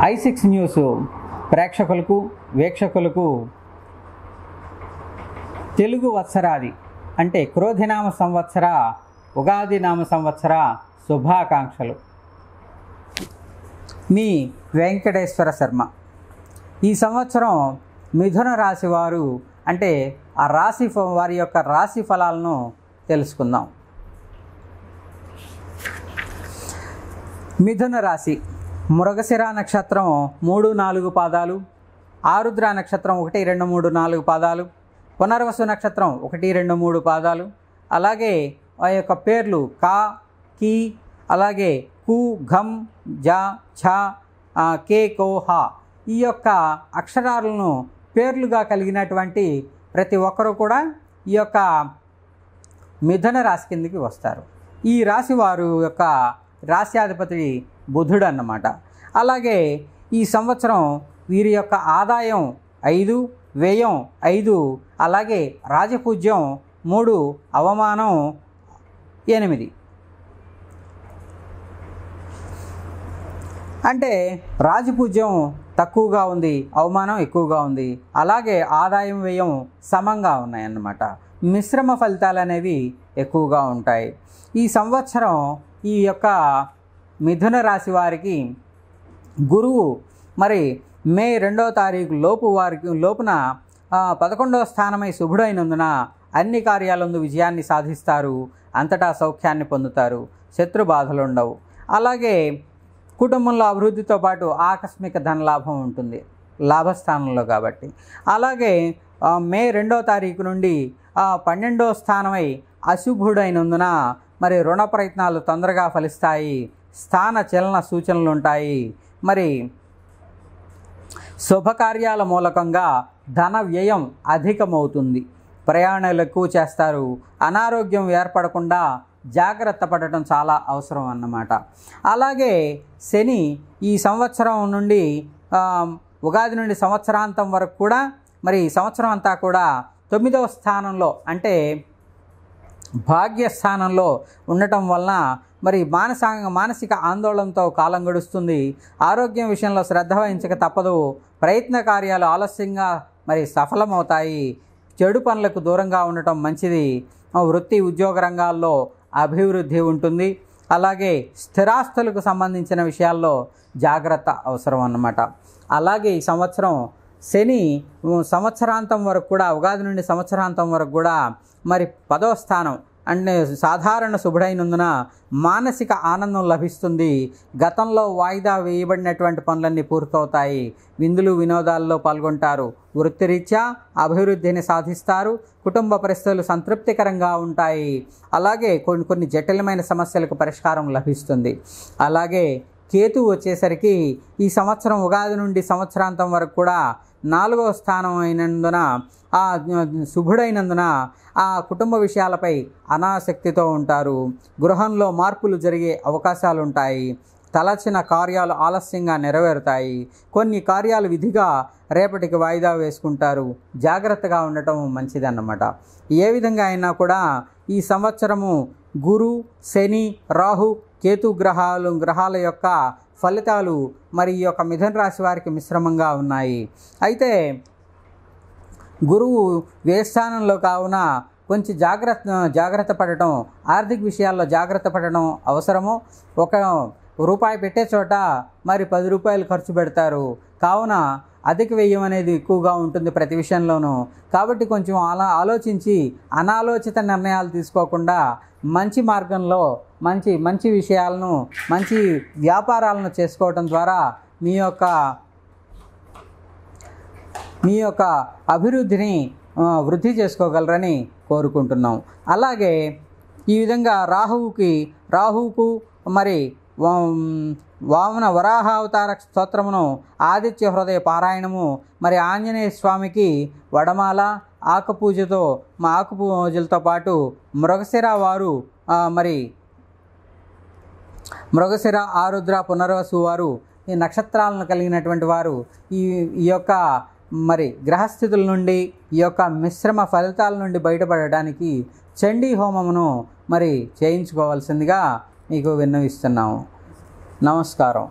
i6 news ప్రేక్షకులకు వీక్షకులకు తెలుగు వత్సరాది అంటే క్రోధినామ సంవత్సర ఉగాది నామ సంవత్సర శుభాకాంక్షలు. మీ వెంకటేశ్వర శర్మ. ఈ సంవత్సరం మిథున రాశి వారు అంటే ఆ రాశి వారి యొక్క రాశి ఫలాలను తెలుసుకుందాం. మిథున రాశి మృగశిర నక్షత్రం 3-4 పాదాలు, ఆరుద్ర నక్షత్రం 1-2-3-4 పాదాలు, పునర్వసు నక్షత్రం 1-2-3 పాదాలు, అలాగే ఆ యొక్క పేర్లు కా, కీ, అలాగే కు, ఘం, జ, ఛ, కే, కో, హ ఈ యొక్క అక్షరాలను పేర్లుగా కలిగినటువంటి ప్రతి ఒక్కరూ కూడా ఈ యొక్క మిథున రాశి కిందకి వస్తారు. ఈ రాశి వారు యొక్క రాశ్యాధిపతి బుధుడు అన్నమాట. అలాగే ఈ సంవత్సరం వీరి యొక్క ఆదాయం 5, వ్యయం 5, అలాగే రాజపూజ్యం 3, అవమానం 8. అంటే రాజపూజ్యం తక్కువగా ఉంది, అవమానం ఎక్కువగా ఉంది, అలాగే ఆదాయం వ్యయం సమంగా ఉన్నాయన్నమాట. మిశ్రమ ఫలితాలు అనేవి ఎక్కువగా ఉంటాయి. ఈ సంవత్సరం ఈ యొక్క మిథున రాశి వారికి గురువు మరి మే 2వ తారీఖు లోపున 11వ స్థానమై శుభుడైనందున అన్ని కార్యాలందు విజయాన్ని సాధిస్తారు, అంతటా సౌఖ్యాన్ని పొందుతారు, శత్రు బాధలు ఉండవు. అలాగే కుటుంబంలో అభివృద్ధితో పాటు ఆకస్మిక ధనలాభం ఉంటుంది లాభస్థానంలో కాబట్టి. అలాగే మే 2వ తారీఖు నుండి 12వ స్థానమై అశుభుడైనందున మరి రుణ ప్రయత్నాలు తొందరగా ఫలిస్తాయి, స్థాన చలన సూచనలు ఉంటాయి. మరి శుభకార్యాల మూలకంగా ధన వ్యయం అధికమవుతుంది, ప్రయాణాలు ఎక్కువ చేస్తారు, అనారోగ్యం ఏర్పడకుండా జాగ్రత్త పడటం చాలా అవసరం అన్నమాట. అలాగే శని ఈ సంవత్సరం నుండి ఉగాది నుండి సంవత్సరాంతం వరకు కూడా మరి సంవత్సరం అంతా కూడా 9వ స్థానంలో అంటే భాగ్యస్థానంలో ఉండటం వలన మరి మానసిక ఆందోళనతో కాలం గడుస్తుంది. ఆరోగ్యం విషయంలో శ్రద్ధ వహించక తప్పదు. ప్రయత్న కార్యాలు ఆలస్యంగా మరి సఫలమవుతాయి. చెడు పనులకు దూరంగా ఉండటం మంచిది. వృత్తి ఉద్యోగ రంగాల్లో అభివృద్ధి ఉంటుంది. అలాగే స్థిరాస్తులకు సంబంధించిన విషయాల్లో జాగ్రత్త అవసరం అన్నమాట. అలాగే ఈ సంవత్సరం శని సంవత్సరాంతం వరకు కూడా ఉగాది నుండి సంవత్సరాంతం వరకు కూడా మరి 10వ స్థానం అంటే సాధారణ శుభుడైనందున మానసిక ఆనందం లభిస్తుంది. గతంలో వాయిదా వేయబడినటువంటి పనులన్నీ పూర్తవుతాయి. విందులు వినోదాల్లో పాల్గొంటారు. వృత్తిరీత్యా అభివృద్ధిని సాధిస్తారు. కుటుంబ పరిస్థితులు సంతృప్తికరంగా ఉంటాయి. అలాగే కొన్ని జటిలమైన సమస్యలకు పరిష్కారం లభిస్తుంది. అలాగే కేతు వచ్చేసరికి ఈ సంవత్సరం ఉగాది నుండి సంవత్సరాంతం వరకు కూడా 4వ స్థానం అయినందున శుభుడైనందున ఆ కుటుంబ విషయాలపై అనాసక్తితో ఉంటారు. గృహంలో మార్పులు జరిగే అవకాశాలు ఉంటాయి. తలచిన కార్యాలు ఆలస్యంగా నెరవేరుతాయి. కొన్ని కార్యాలు విధిగా రేపటికి వాయిదా వేసుకుంటారు. జాగ్రత్తగా ఉండటం మంచిదన్నమాట. ఏ విధంగా అయినా కూడా ఈ సంవత్సరము గురు, శని, రాహు, కేతు గ్రహాల యొక్క ఫలితాలు మరి ఈ యొక్క మిథున రాశి వారికి మిశ్రమంగా ఉన్నాయి. అయితే గురువు వ్యయస్థానంలో కావున కొంచెం జాగ్రత్త పడటం, ఆర్థిక విషయాల్లో జాగ్రత్త పడడం అవసరము. ₹1 పెట్టే చోట మరి ₹10 ఖర్చు పెడతారు. కావున అధిక వ్యయం అనేది ఎక్కువగా ఉంటుంది ప్రతి విషయంలోనూ. కాబట్టి కొంచెం ఆలోచించి అనాలోచిత నిర్ణయాలు తీసుకోకుండా మంచి మార్గంలో మంచి విషయాలను మంచి వ్యాపారాలను చేసుకోవటం ద్వారా మీ యొక్క అభివృద్ధిని వృద్ధి చేసుకోగలరని కోరుకుంటున్నాం. అలాగే ఈ విధంగా రాహువుకు మరి వరాహావతార స్తోత్రమును, ఆదిత్య హృదయ పారాయణము, మరి ఆంజనేయ స్వామికి వడమాల, ఆకుపూజలతో పాటు మృగశిర వారు మరి మృగశిర, ఆరుద్ర, పునర్వసు వారు ఈ నక్షత్రాలను కలిగినటువంటి వారు ఈ యొక్క మరి గ్రహస్థితుల నుండి ఈ యొక్క మిశ్రమ ఫలితాల నుండి బయటపడడానికి చండీ హోమమును మరి చేయించుకోవాల్సిందిగా మీకు విన్నవిస్తున్నాము. నమస్కారం.